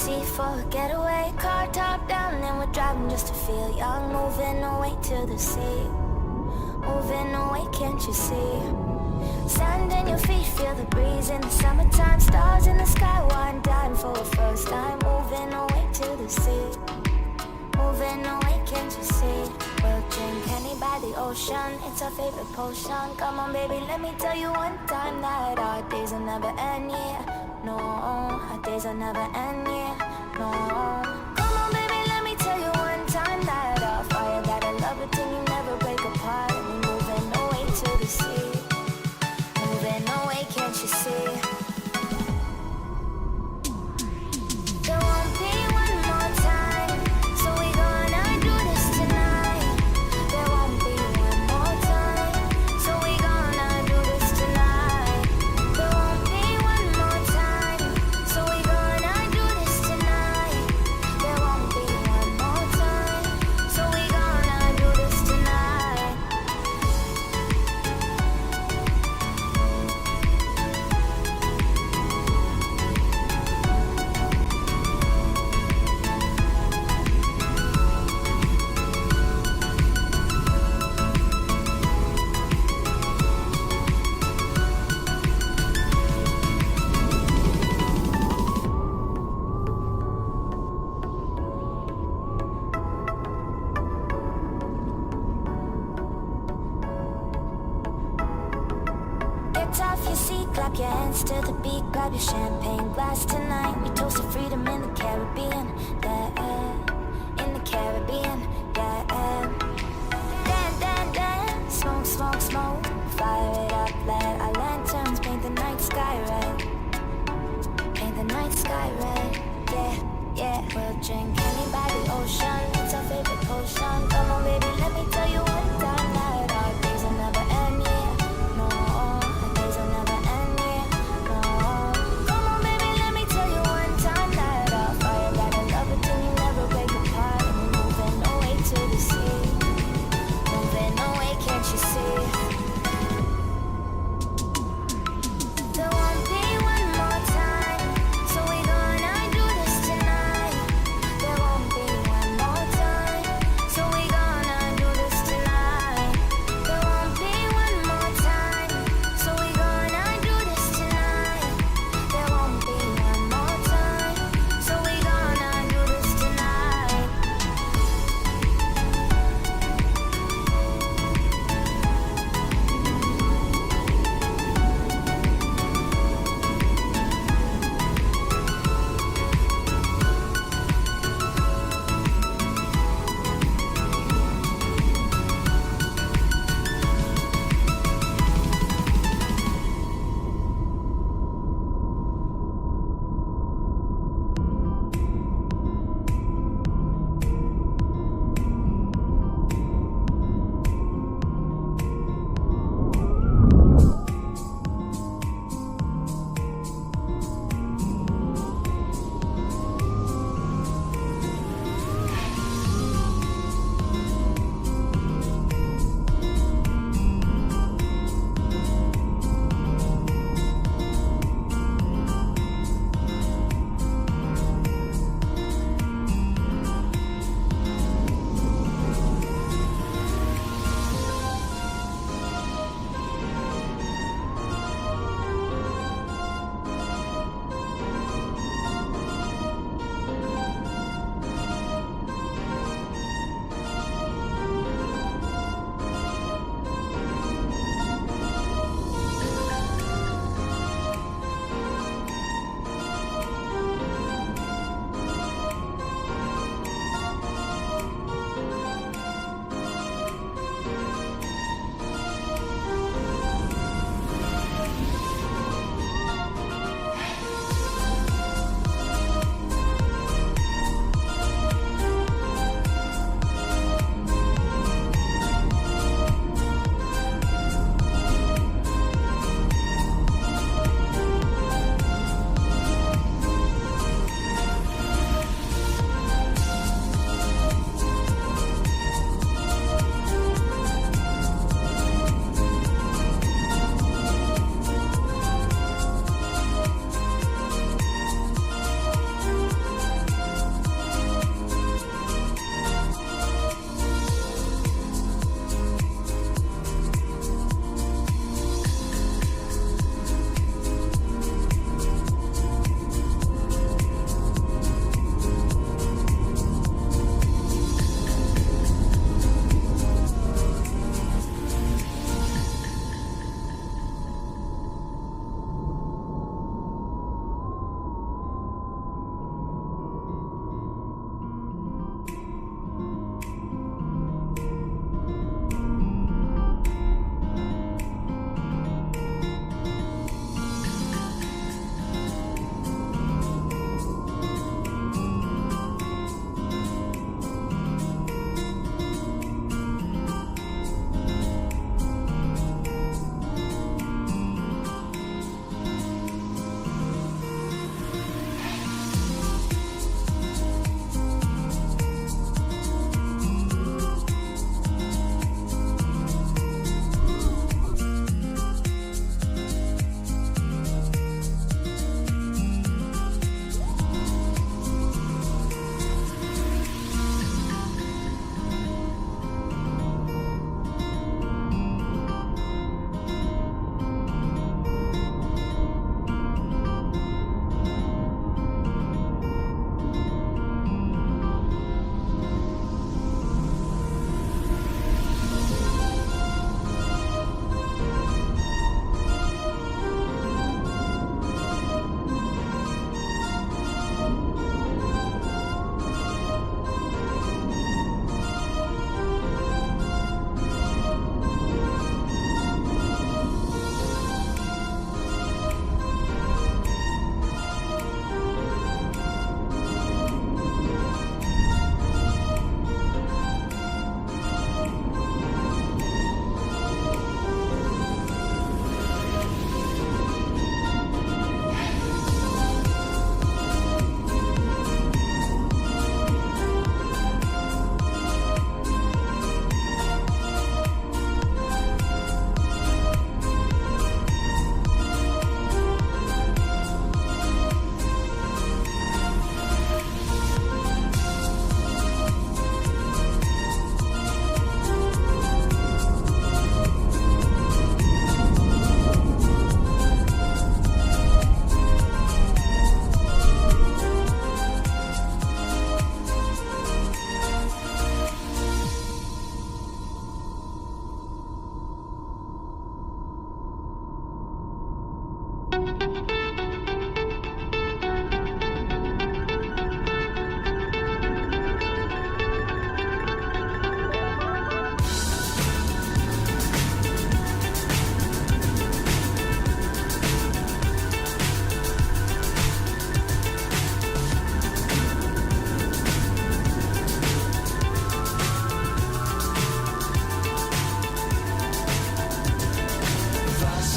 sea for a getaway. Car top down and we're driving just to feel young. Moving away to the sea. Moving away, can't you see? Sand in your feet, feel the breeze in the summertime. Stars in the sky, one dying for a first time. Moving away to the sea. Moving away, can't you see? We'll drink honey by the ocean, it's our favorite potion. Come on baby, let me tell you one time that our days will never end, yeah. No, our days will never end, yeah. No. Come on baby, let me tell you one time that our fire got a love it till you never break apart. And we're moving away to the sea. Moving away, can't you see? There won't be one more time, so we gonna do this tonight. There won't be one more time, so we gonna do this tonight. There won't be one more time, so we gonna do this tonight. There won't be one more time, so we gonna do this tonight. Get off your seat, clap your hands to the beat. Grab your champagne glass tonight. We toast to freedom in the Caribbean, yeah. In the Caribbean, yeah. Dan, dan, dan, smoke, smoke, smoke. Fire it up, let our lanterns paint the night sky red. Paint the night sky red, yeah, yeah. We'll drink honey by the ocean, it's our favorite potion. Come on baby, let me tell you one time that our days will never end, yeah. No, our days will never end, yeah. No. Come on baby, let me tell you one time that our fire got a love it till you never break apart. And we're moving away to the sea. Moving away, can't you see?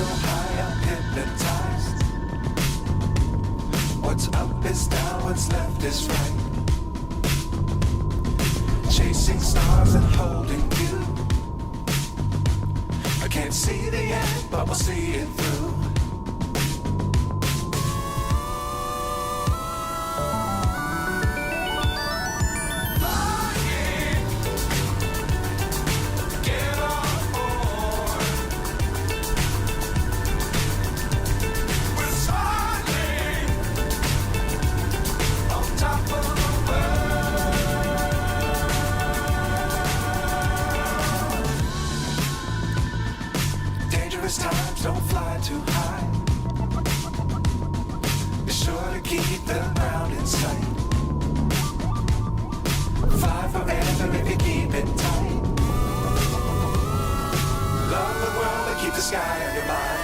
so high, I'm hypnotized. What's up is down, what's left is right. Chasing stars and holding you. I can't see the end, but we'll see it through. Times don't fly too high. Be sure to keep the ground in sight. Fly forever if you keep it tight. Love the world but keep the sky on your mind.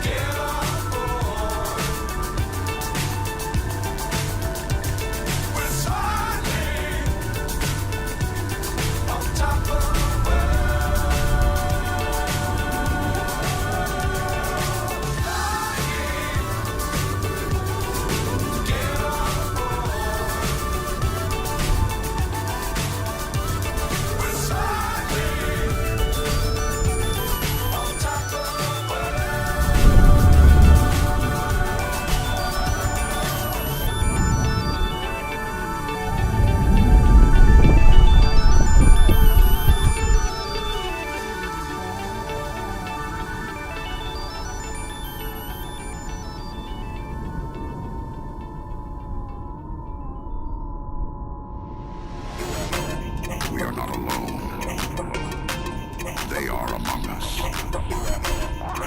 Get on board. We're soaring on top of We are not alone. They are among us.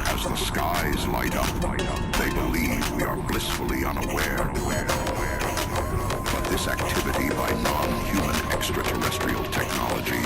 As the skies light up, they believe we are blissfully unaware. But this activity by non-human extraterrestrial technology